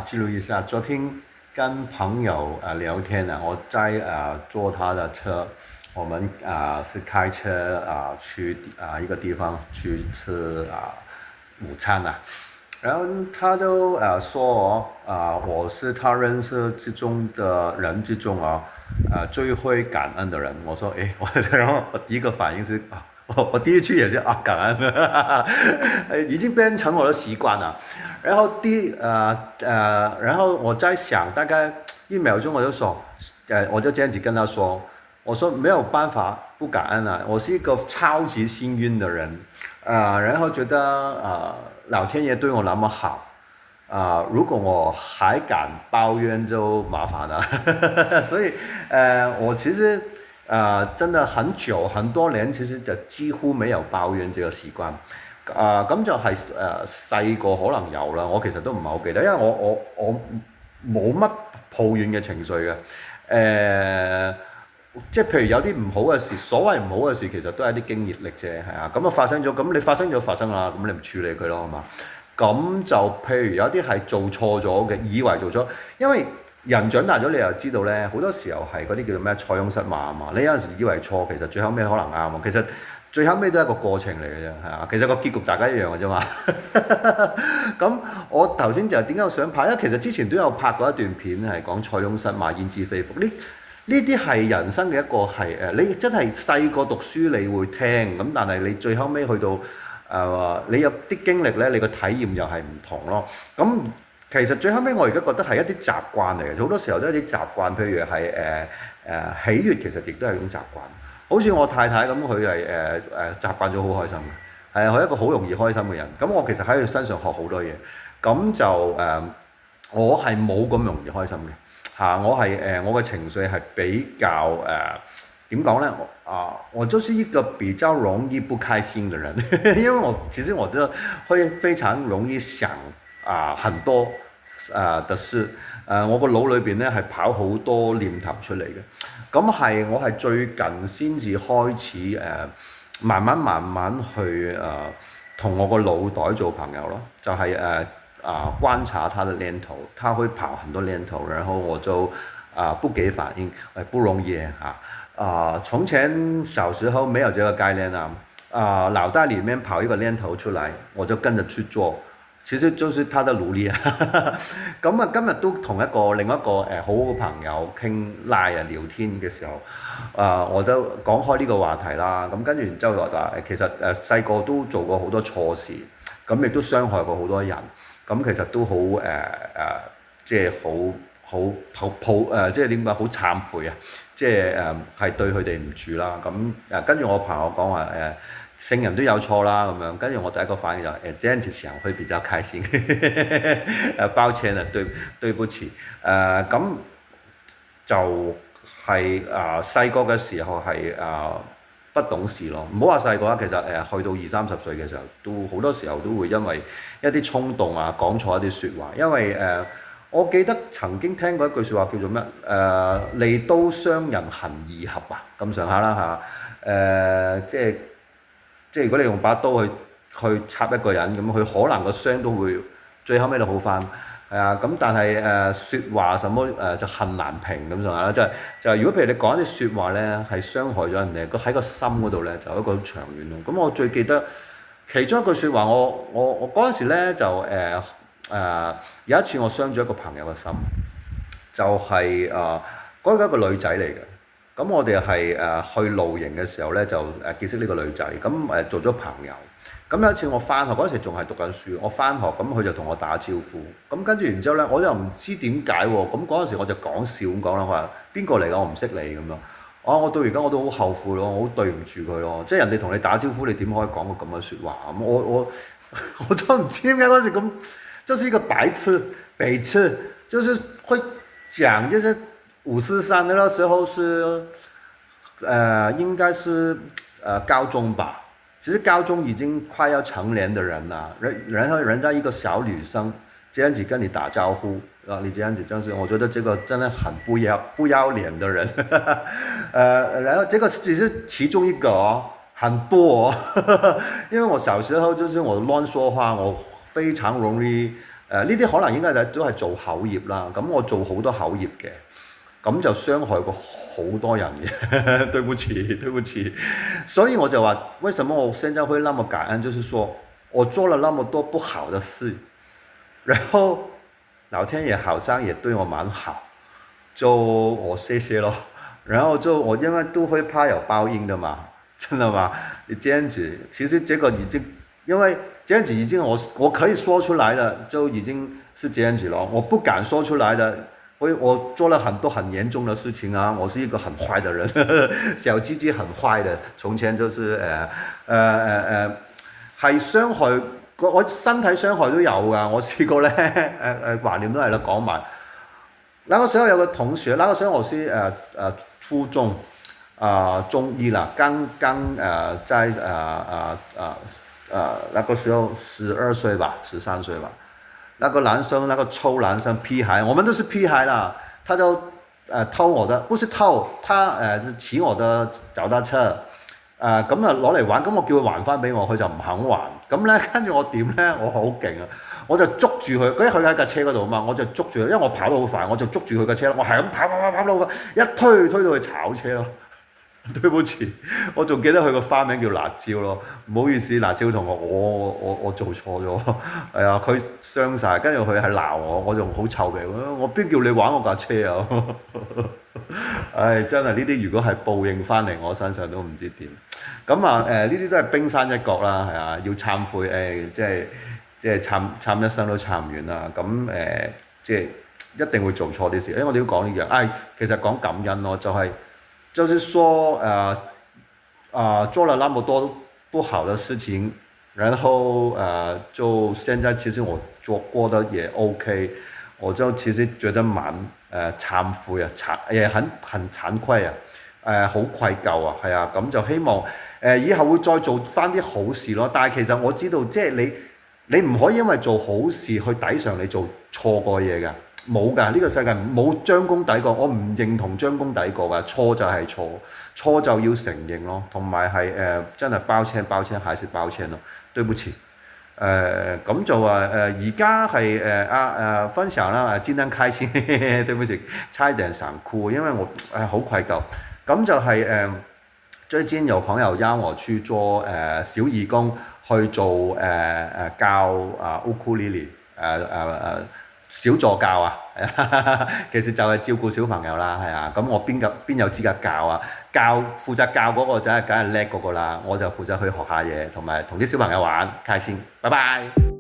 记录一下，昨天跟朋友聊天呢，我在坐他的车，我们是开车去一个地方去吃午餐然后他就说我是他认识之中的人之中最会感恩的人。我说诶，然后我第一个反应是我第一句也是感恩，已经变成我的习惯了。然后我在想，大概1秒钟我就说，我就这样子跟他说，我说没有办法不感恩我是一个超级幸运的人，然后觉得老天爷对我那么好，如果我还敢抱怨就麻煩啦。所以我其實真的很多年，其實就幾乎沒有抱怨這個習慣。咁就係細個可能有啦，我其實都唔係好記得，因為我冇乜抱怨嘅情緒嘅。誒、即係譬如有啲唔好嘅事，所謂唔好嘅事其實都係啲經驗力啫，係咁發生咗，咁你發生咗發生啦，咁你唔處理佢咯，係嘛？咁就譬如有啲係做錯咗嘅，以為做咗，因為人長大咗，你又知道咧，好多時候係嗰啲叫做咩塞翁失馬啊嘛。你有陣時以為錯，其實最後尾可能啱啊。其實最後尾都係一個過程嚟嘅啫，其實個結局大家一樣嘅啫嘛。咁我頭先就點解我想拍？因為其實之前都有拍過一段片係講塞翁失馬焉知非福呢啲係人生嘅一個係你真係細個讀書你會聽咁，但係你最後尾去到你有啲經歷咧，你個體驗又係唔同咯。咁其實最後尾我而家覺得係一啲習慣嚟嘅，好多時候都係一啲習慣，譬如係喜悅，其實亦都係一種習慣。好似我太太咁，佢係習慣咗好開心嘅，係佢係一個好容易開心嘅人。咁我其實喺佢身上學好多嘢，咁就我係冇咁容易開心嘅我係我嘅情緒係比較點講呢？我就是一個比較容易不開心的人，因為其實我都會非常容易想很多的事，我個腦裏邊咧係跑好多念頭出嚟嘅。咁係我係最近先至開始慢慢去同我個腦袋做朋友咯，就係觀察他的念頭，他會跑很多念頭，然後我就不給反應，不容易從前小時候沒有這個概念腦袋裡面跑一個念頭出來，我就跟着去做，其實就是他的努力咁今日都同另一個好好嘅朋友傾拉聊天嘅時候，我就講開呢個話題啦。咁跟住然之後話其實細個都做過好多錯事，咁亦都傷害過好多人。咁其實都好即係即係點講好懺悔即係係對佢哋唔住啦。咁跟住我朋友講話聖人都有錯啦咁樣，跟住我第一個反應就這樣子想會比較開心，抱歉對不起咁就係細個嘅時候係不懂事咯，唔好話細個啦，其實去到20-30歲嘅時候，都好多時候都會因為一啲衝動講錯一啲説話，因為我記得曾經聽過一句説話叫做咩利刀傷人恨二合咁上下啦即係如果你用把刀去插一個人咁，佢可能個傷都會最後尾都好翻。咁但係説話什麼就恨難平咁上下啦，就係如果譬如你講一啲説話咧，係傷害咗人哋，喺個心嗰度咧就一個好長遠咯。咁我最記得其中一句説話，我嗰陣時咧就有一次我傷咗一個朋友嘅心，就係嗰個一個女仔嚟嘅。咁我哋係去露營嘅時候咧，就結識呢個女仔，咁做咗朋友。咁有一次我翻學嗰陣時仲係讀緊書，我翻學咁佢就同我打招呼，咁跟住然之後咧，我又唔知點解喎，咁嗰陣時我就講笑咁講啦，我話邊個嚟㗎？我唔識你咁樣。我到而家我都好後悔咯，我好對唔住佢咯，即係人哋同你打招呼，你點可以講個咁嘅説話咁？我都唔知點解嗰陣時咁，就是一個白痴，就是會講，就是543那個時候是應該是高中吧。其實高中已經快要成年的人啦，然後人家一個小女生這樣子跟你打招呼，你這樣子真是，我覺得這個真的很不要臉的人。然後這個只是其中一個很多因為我小時候就是我亂說話，我非常容易呢啲可能應該都係做口業啦。咁我做好多口業嘅，咁就傷害過好多人嘅。對不起，對不起。所以我就話，為什麼我現在會那麼感恩？就是說我做了那麼多不好的事，然後老天爺好像也對我蠻好，就我謝謝咯。然後就我因為都會怕有報應的嘛，真的嗎？你這樣子，其實這個已經，因為這樣子已經我可以說出來的，就已經是這樣子咯。我不敢說出來的，我做了很多很嚴重的事情啊，我是一個很壞的人，小雞雞很壞的。從前就是係傷害我身體傷害都有㗎，我試過咧懷念都係啦，講埋。那個時候有個同學，那個時候我是初中中一啦，剛在那個時候12歲吧，13歲吧。那個男生，那個臭男生屁孩，我們都是屁孩啦，他就偷我的，不是偷，他騎我的腳踏車。咁啊攞嚟玩，咁我叫佢還翻俾我，佢就唔肯還。咁咧跟住我點咧？我好勁啊！我就捉住佢，佢喺架車嗰度啊嘛，我就捉住佢，因為我跑得好快，我就捉住佢架車，我係咁跑到好快，一推到去炒車咯。對不起，我仲記得佢個花名叫辣椒咯，唔好意思，辣椒同學，我做錯咗，係啊，佢傷晒，跟住佢係鬧我，我仲好臭嘅，我邊叫你玩我架車啊！唉，真係呢啲如果係報應翻嚟我身上都唔知點。咁啊呢啲都係冰山一角啦，係啊，要懺悔即係懺一生都懺唔完啦。咁即係一定會做錯啲事，因為我哋要講呢樣。其實講感恩咯，就是說做了那麼多不好的事情，然後就現在其實我過得也 OK， 我就其實覺得蠻懺悔啊，也很慚愧啊，好愧疚啊，係啊，咁就希望以後會再做翻啲好事咯。但係其實我知道，即係你唔可以因為做好事去抵償你做錯過嘢㗎。冇㗎，呢個世界冇將功抵過，我唔認同將功抵過㗎，錯就係錯，錯就要承認咯，同埋係真係抱歉，還是抱歉咯，對不起。咁就話而家係分享啦，今天開心，對不起，差一點想哭，因為我好愧疚。咁就係最近有朋友邀我去做小義工，去做教烏庫里里小助教啊，其實就係照顧小朋友啦，係啊，咁我邊有資格教啊？負責教嗰個就梗係叻嗰個啦，我就負責去學下嘢，同埋同啲小朋友玩，開心，拜拜。